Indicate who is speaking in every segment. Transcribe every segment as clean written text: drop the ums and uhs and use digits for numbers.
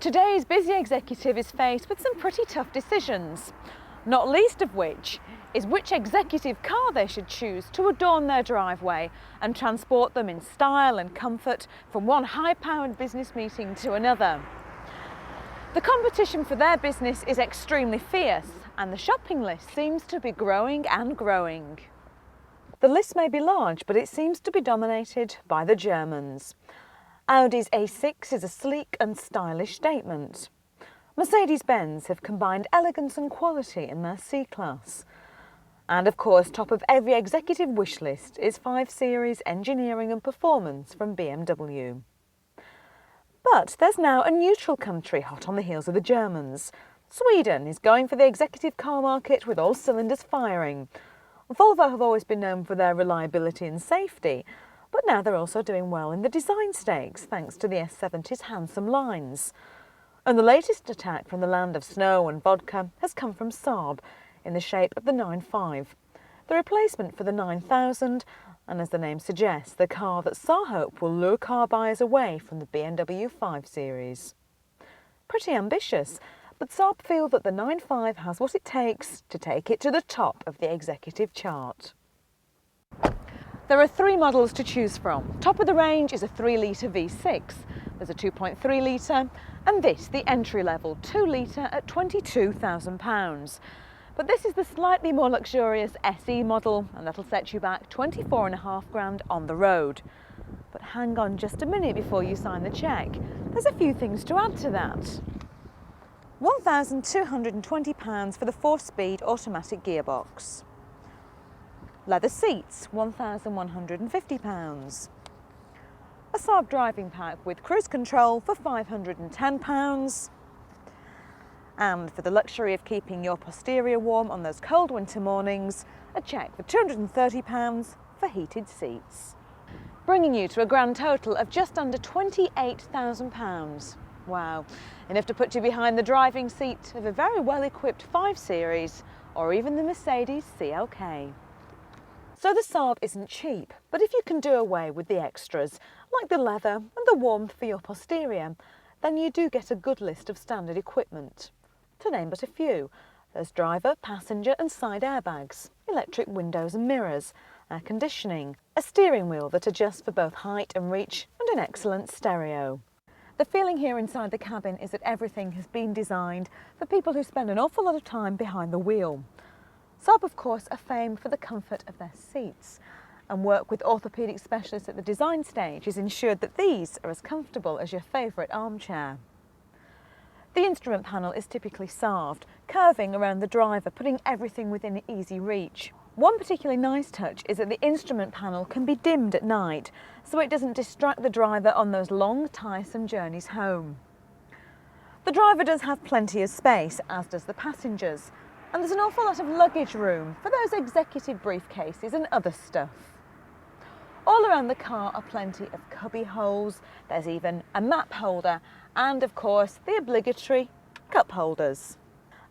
Speaker 1: Today's busy executive is faced with some pretty tough decisions, not least of which is which executive car they should choose to adorn their driveway and transport them in style and comfort from one high-powered business meeting to another. The competition for their business is extremely fierce, and the shopping list seems to be growing and growing. The list may be large, but it seems to be dominated by the Germans. Audi's A6 is a sleek and stylish statement. Mercedes-Benz have combined elegance and quality in their C-Class. And of course, top of every executive wish list is 5 Series engineering and performance from BMW. But there's now a neutral country hot on the heels of the Germans. Sweden is going for the executive car market with all cylinders firing. Volvo have always been known for their reliability and safety, but now they're also doing well in the design stakes thanks to the S70's handsome lines. And the latest attack from the land of snow and vodka has come from Saab in the shape of the 9.5, the replacement for the 9000, and as the name suggests, the car that Saab hope will lure car buyers away from the BMW 5 Series. Pretty ambitious, but Saab feel that the 9.5 has what it takes to take it to the top of the executive chart. There are 3 models to choose from. Top of the range is a 3-litre V6, there's a 2.3 litre, and this, the entry-level 2 litre at £22,000. But this is the slightly more luxurious SE model, and that'll set you back 24.5 grand on the road. But hang on just a minute before you sign the cheque. There's a few things to add to that. £1,220 for the 4-speed automatic gearbox. Leather seats, £1,150. A Saab driving pack with cruise control for £510. And for the luxury of keeping your posterior warm on those cold winter mornings, a cheque for £230 for heated seats. Bringing you to a grand total of just under £28,000. Wow, enough to put you behind the driving seat of a very well-equipped 5 Series or even the Mercedes CLK. So the Saab isn't cheap, but if you can do away with the extras, like the leather and the warmth for your posterior, then you do get a good list of standard equipment. To name but a few, there's driver, passenger and side airbags, electric windows and mirrors, air conditioning, a steering wheel that adjusts for both height and reach, and an excellent stereo. The feeling here inside the cabin is that everything has been designed for people who spend an awful lot of time behind the wheel. Saab, of course, are famed for the comfort of their seats, and work with orthopaedic specialists at the design stage has ensured that these are as comfortable as your favourite armchair. The instrument panel is typically sarved, curving around the driver, putting everything within easy reach. One particularly nice touch is that the instrument panel can be dimmed at night, so it doesn't distract the driver on those long, tiresome journeys home. The driver does have plenty of space, as does the passengers, and there's an awful lot of luggage room for those executive briefcases and other stuff. All around the car are plenty of cubby holes, there's even a map holder, and of course the obligatory cup holders.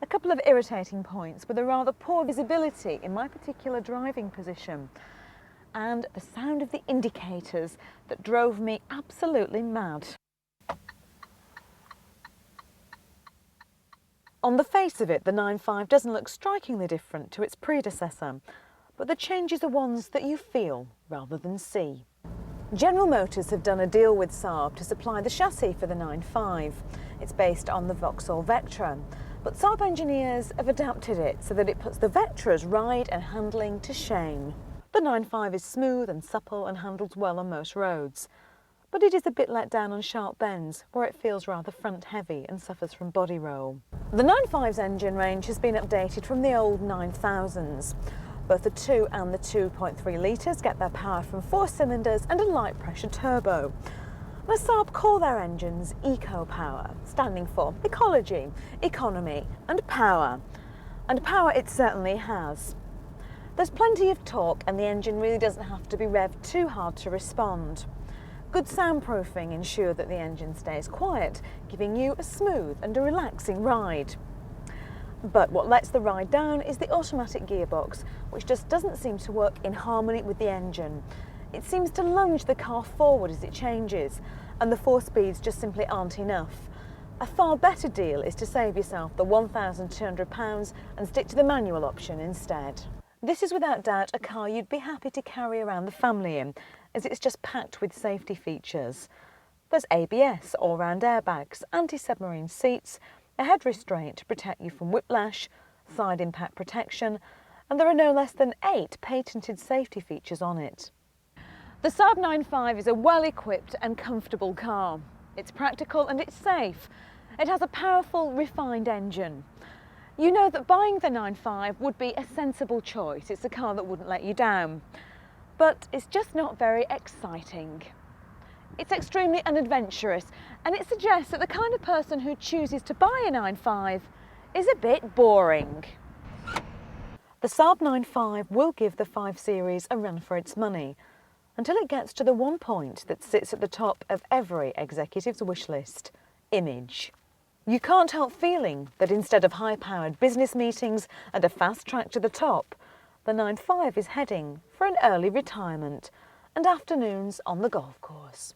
Speaker 1: A couple of irritating points were the rather poor visibility in my particular driving position and the sound of the indicators that drove me absolutely mad. On the face of it, the 9.5 doesn't look strikingly different to its predecessor, but the changes are ones that you feel rather than see. General Motors have done a deal with Saab to supply the chassis for the 9.5. It's based on the Vauxhall Vectra, but Saab engineers have adapted it so that it puts the Vectra's ride and handling to shame. The 9.5 is smooth and supple and handles well on most roads, but it is a bit let down on sharp bends where it feels rather front heavy and suffers from body roll. The 9.5's engine range has been updated from the old 9000s. Both the 2 and the 2.3 litres get their power from 4 cylinders and a light pressure turbo. Now Saab call their engines Eco-Power, standing for ecology, economy and power. And power it certainly has. There's plenty of torque and the engine really doesn't have to be revved too hard to respond. Good soundproofing ensure that the engine stays quiet, giving you a smooth and a relaxing ride. But what lets the ride down is the automatic gearbox, which just doesn't seem to work in harmony with the engine. It seems to lunge the car forward as it changes, and the 4 speeds just simply aren't enough. A far better deal is to save yourself the £1,200 and stick to the manual option instead. This is without doubt a car you'd be happy to carry around the family in, as it's just packed with safety features. There's ABS, all-round airbags, anti-submarine seats, a head restraint to protect you from whiplash, side impact protection, and there are no less than 8 patented safety features on it. The Saab 9.5 is a well-equipped and comfortable car. It's practical and it's safe. It has a powerful, refined engine. You know that buying the 9.5 would be a sensible choice. It's a car that wouldn't let you down. But it's just not very exciting. It's extremely unadventurous, and it suggests that the kind of person who chooses to buy a 9.5 is a bit boring. The Saab 9.5 will give the 5 Series a run for its money, until it gets to the one point that sits at the top of every executive's wish list: image. You can't help feeling that instead of high-powered business meetings and a fast track to the top, the 9.5 is heading for an early retirement and afternoons on the golf course.